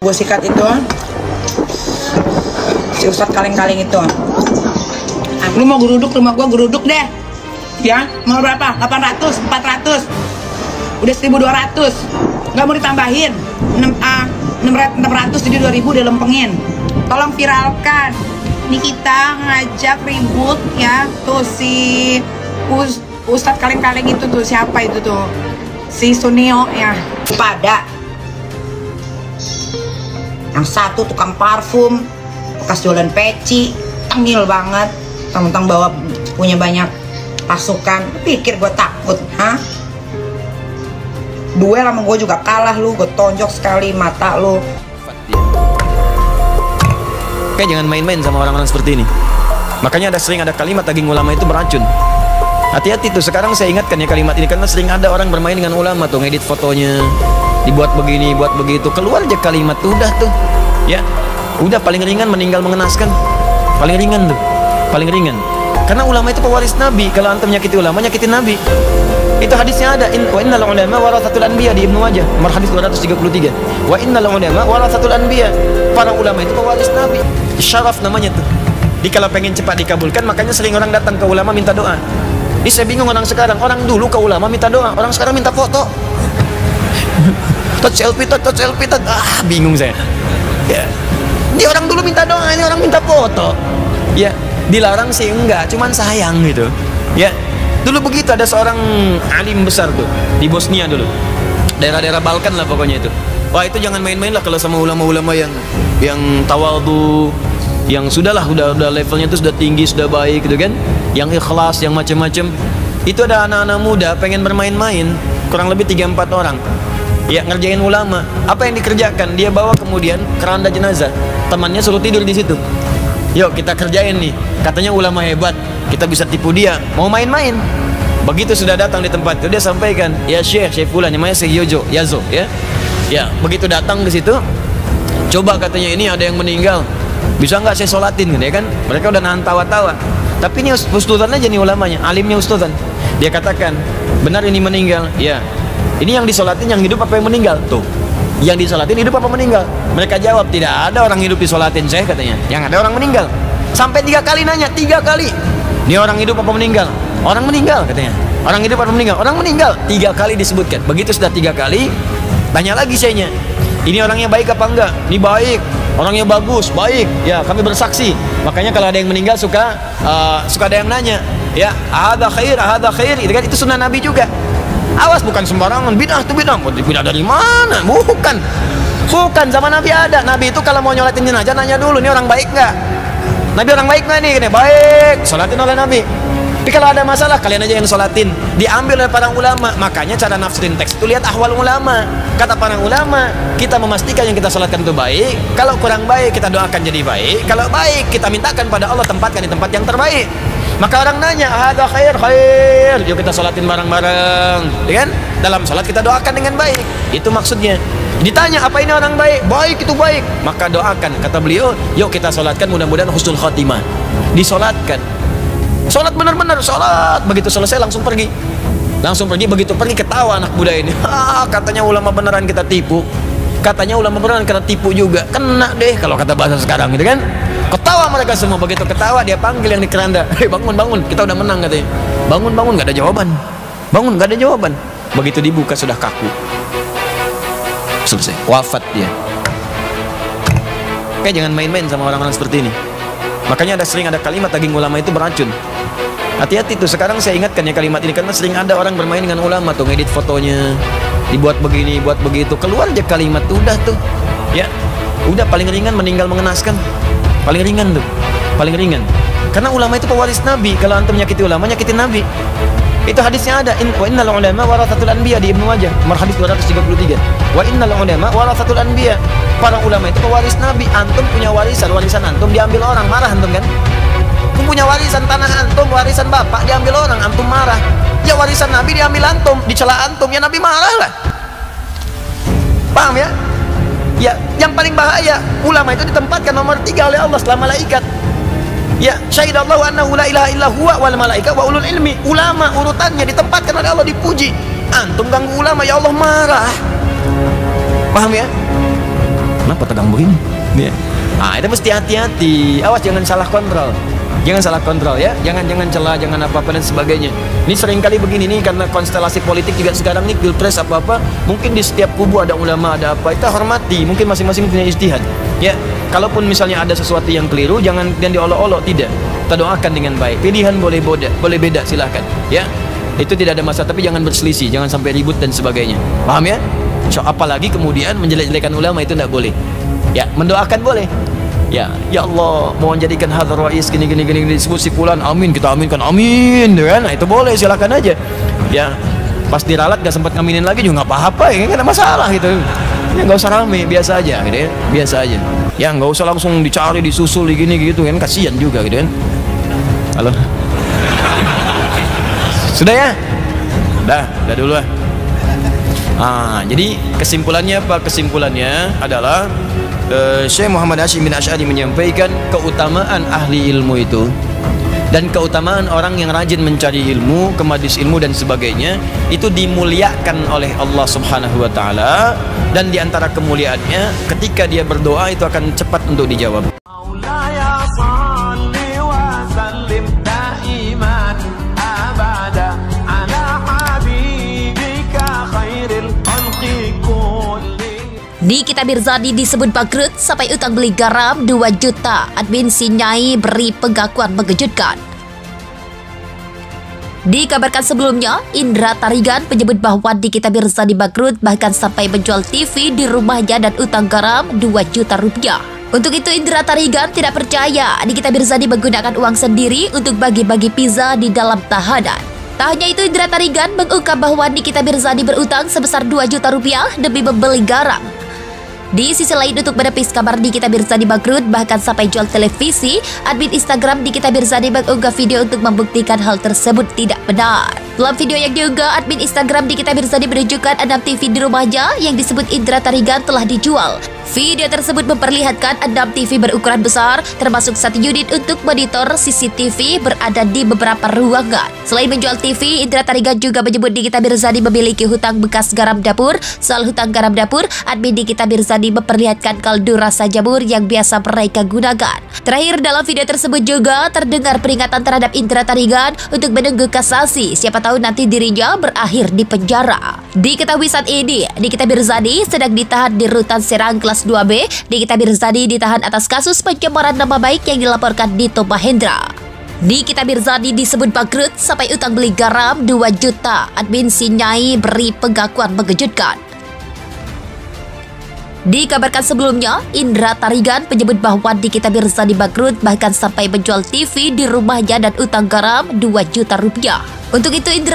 Gue sikat itu si Ustadz kaleng-kaleng itu. Lu mau geruduk rumah gua, geruduk deh ya. Mau berapa? 800, 400, udah 1200, nggak mau ditambahin 600 jadi 2000 dilempengin. Tolong viralkan. Ini kita ngajak ribut ya tuh si Ustadz kaleng-kaleng itu tuh. Siapa itu tuh? Si Sunio ya. Pada yang satu tukang parfum, bekas jualan peci, tengil banget, tentang bawa punya banyak pasukan. Pikir gue takut, hah? Duel sama gue juga kalah lu, gue tonjok sekali mata lu. Kayak jangan main-main sama orang-orang seperti ini. Makanya sering ada kalimat daging ulama itu beracun. Hati-hati tuh, sekarang saya ingatkan ya kalimat ini karena sering ada orang bermain dengan ulama tuh, ngedit fotonya, dibuat begini, buat begitu, keluar aja kalimat tuh, udah tuh ya, udah paling ringan meninggal mengenaskan, paling ringan tuh, paling ringan. Karena ulama itu pewaris Nabi. Kalau antum nyakiti ulama, nyakitin Nabi. Itu hadisnya ada, wa innal ulama warathatul anbiya di Ibnu Majah, nomor hadis 233. Wa innal ulama warathatul anbiya, para ulama itu pewaris Nabi. Syaraf namanya tuh. Di kalau pengen cepat dikabulkan, makanya sering orang datang ke ulama minta doa. Ini saya bingung orang sekarang, orang dulu ke ulama minta doa, orang sekarang minta foto. Touch selfie, bingung saya. Ya. Ini orang dulu minta doa, ini orang minta foto. Ya, dilarang sih enggak, cuman sayang gitu. Ya. Dulu begitu, ada seorang alim besar tuh di Bosnia dulu. Daerah-daerah Balkan lah pokoknya itu. Wah, itu jangan main-main lah kalau sama ulama-ulama yang tawadhu, yang sudahlah udah levelnya itu sudah tinggi, sudah baik gitu kan, yang ikhlas, yang macam-macam. Itu ada anak-anak muda pengen bermain-main, kurang lebih 3-4 orang ya, ngerjain ulama. Apa yang dikerjakan? Dia bawa kemudian keranda jenazah, temannya suruh tidur di situ. Yuk kita kerjain nih, katanya ulama hebat, kita bisa tipu dia, mau main-main. Begitu sudah datang di tempat itu, dia sampaikan, ya Syekh Fulan, namanya Syekh Yazo ya. Ya, begitu datang ke situ, coba katanya ini ada yang meninggal, bisa nggak saya sholatin ya kan? Mereka udah nahan tawa-tawa. Tapi ini ustadzan aja nih ulamanya, alimnya ustadzan. Dia katakan, benar ini meninggal. Ya. Ini yang disolatin yang hidup apa yang meninggal? Tuh. Yang disolatin hidup apa meninggal? Mereka jawab, tidak ada orang hidup disolatin, saya katanya. Yang ada orang meninggal. Sampai 3 kali nanya, 3 kali. Ini orang hidup apa meninggal? Orang meninggal katanya. Orang hidup apa meninggal? Orang meninggal. 3 kali disebutkan. Begitu sudah 3 kali, tanya lagi sayanya. Ini orangnya baik apa enggak? Ini baik. Orangnya bagus, baik. Ya, kami bersaksi. Makanya kalau ada yang meninggal suka ada yang nanya, ya, ada khair, itu kan, itu sunnah Nabi juga. Awas, bukan sembarangan bidah tuh, bidah dari mana? Bukan, zaman Nabi ada. Nabi itu kalau mau nyolatin jenazah nanya dulu, ini orang baik nggak? Nabi orang baik nggak nih? Baik, sholatin oleh Nabi. Tapi kalau ada masalah, kalian aja yang sholatin. Diambil oleh para ulama. Makanya cara nafsirin teks itu lihat ahwal ulama. Kata para ulama, kita memastikan yang kita sholatkan itu baik. Kalau kurang baik, kita doakan jadi baik. Kalau baik, kita mintakan pada Allah tempatkan di tempat yang terbaik. Maka orang nanya, ada khair, yuk kita sholatin bareng-bareng, ya kan? Dalam sholat kita doakan dengan baik. Itu maksudnya. Ditanya, apa ini orang baik? Baik, itu baik. Maka doakan, kata beliau, yuk kita sholatkan mudah-mudahan husnul khotimah. Disolatkan. Sholat benar-benar, sholat. Begitu selesai langsung pergi. Begitu pergi ketawa anak muda ini. Katanya ulama beneran kita tipu. Katanya ulama beneran kita tipu juga. Kena deh kalau kata bahasa sekarang gitu kan. Ketawa mereka semua. Begitu ketawa dia panggil yang di keranda, hei bangun, kita udah menang katanya. Bangun, gak ada jawaban. Bangun, gak ada jawaban. Begitu dibuka sudah kaku. Selesai, wafat dia. Kayak jangan main-main sama orang-orang seperti ini. Makanya sering ada kalimat daging ulama itu beracun. Hati-hati tuh, sekarang saya ingatkan ya kalimat ini karena sering ada orang bermain dengan ulama tuh, ngedit fotonya, dibuat begini, buat begitu, keluar aja kalimat tuh, udah tuh ya, udah paling ringan meninggal mengenaskan, paling ringan tuh, paling ringan. Karena ulama itu pewaris Nabi. Kalau antum nyakiti ulama, nyakitin Nabi. Itu hadisnya ada, wa innal ulama warathatul anbiya di Ibnu Majah, nomor hadis 233. Wa innal ulama warathatul anbiya, para ulama itu pewaris Nabi. Antum punya warisan antum diambil orang, marah antum kan? Antum punya warisan tanah antum, warisan bapak diambil orang, antum marah. Ya warisan Nabi diambil antum, dicela antum, ya Nabi marah lah. Paham ya? Ya, yang paling bahaya, ulama itu ditempatkan nomor 3 oleh Allah setelah malaikat. Ya, syahidallahu annahu la ilaha illa huwa wal malaika wa ulul ilmi. Ulama urutannya ditempatkan oleh Allah, dipuji. Antum ganggu ulama, ya Allah marah. Paham ya? kenapa tegang begini? Ya. Nah, itu mesti hati-hati. Awas jangan salah kontrol. Jangan salah kontrol ya. Jangan celah, jangan apa-apa dan sebagainya. Ini seringkali begini nih karena konstelasi politik juga sekarang nih pilpres apa-apa, mungkin di setiap kubu ada ulama, ada apa. Kita hormati, mungkin masing-masing punya ijtihad. Ya, kalaupun misalnya ada sesuatu yang keliru, jangan diolok-olok, tidak. Kita doakan dengan baik. Pilihan boleh beda, silahkan. Ya. Itu tidak ada masalah, tapi jangan berselisih, jangan sampai ribut dan sebagainya. Paham ya? So, apalagi kemudian menjelek-jelekan ulama itu tidak boleh. Ya, mendoakan boleh. Ya Allah, mohon jadikan hadar rais gini diskusi pulan, amin, kita aminkan, amin, kan? Nah, itu boleh, silakan aja. Ya, pas diralat gak sempat ngaminin lagi juga nggak apa-apa, ya nggak ada masalah gitu. Ya nggak usah rame, biasa aja, gitu ya, biasa aja. Ya nggak usah langsung dicari, disusul, gini gitu kan, kasihan juga gitu kan. Halo, sudah ya, udah dulu lah. Jadi kesimpulannya apa? Kesimpulannya adalah Syekh Muhammad Hashim bin Asy'ari menyampaikan keutamaan ahli ilmu itu dan keutamaan orang yang rajin mencari ilmu, ke majelis ilmu dan sebagainya, itu dimuliakan oleh Allah Subhanahu wa taala, dan diantara kemuliaannya ketika dia berdoa itu akan cepat untuk dijawab. Di Kitab Mirzadi disebut bangkrut sampai utang beli garam 2 juta. Admin Sinyai beri pengakuan mengejutkan. Dikabarkan sebelumnya, Indra Tarigan menyebut bahwa di Kitab Mirzadi bangkrut bahkan sampai menjual TV di rumahnya dan utang garam 2 juta rupiah. Untuk itu Indra Tarigan tidak percaya di Kitab Mirzadi menggunakan uang sendiri untuk bagi-bagi pizza di dalam tahanan. Tak hanya itu, Indra Tarigan mengungkap bahwa di Kitab Mirzadi berutang sebesar 2 juta rupiah demi membeli garam. Di sisi lain, untuk menepis kabar di Kitab Mirzadi bangkrut bahkan sampai jual televisi, admin Instagram di Kitab Mirzadi mengunggah video untuk membuktikan hal tersebut tidak benar. Dalam video yang diunggah, admin Instagram di Kitab Mirzadi menunjukkan 6 TV di rumahnya yang disebut Indra Tarigan telah dijual. Video tersebut memperlihatkan 6 TV berukuran besar, termasuk 1 unit untuk monitor CCTV berada di beberapa ruangan. Selain menjual TV, Indra Tarigan juga menyebut di Kitab Mirzadi memiliki hutang bekas garam dapur. Soal hutang garam dapur, admin di Kitab Mirzadi memperlihatkan kaldu rasa jamur yang biasa mereka gunakan. Terakhir, dalam video tersebut juga terdengar peringatan terhadap Indra Tarigan untuk menunggu kasasi. Siapa tahu nanti dirinya berakhir di penjara. Diketahui saat ini, di Kitab Mirzadi sedang ditahan di Rutan Serang kelas 2B. Di Kitab Mirzadi ditahan atas kasus pencemaran nama baik yang dilaporkan Dito Mahendra. Di Kitab Mirzadi disebut bangkrut sampai utang beli garam 2 juta. Admin Sinyai beri pengakuan mengejutkan. Dikabarkan sebelumnya, Indra Tarigan menyebut bahwa di Kitab Mirzadi bangkrut bahkan sampai menjual TV di rumahnya dan utang garam 2 juta rupiah. Untuk itu Indra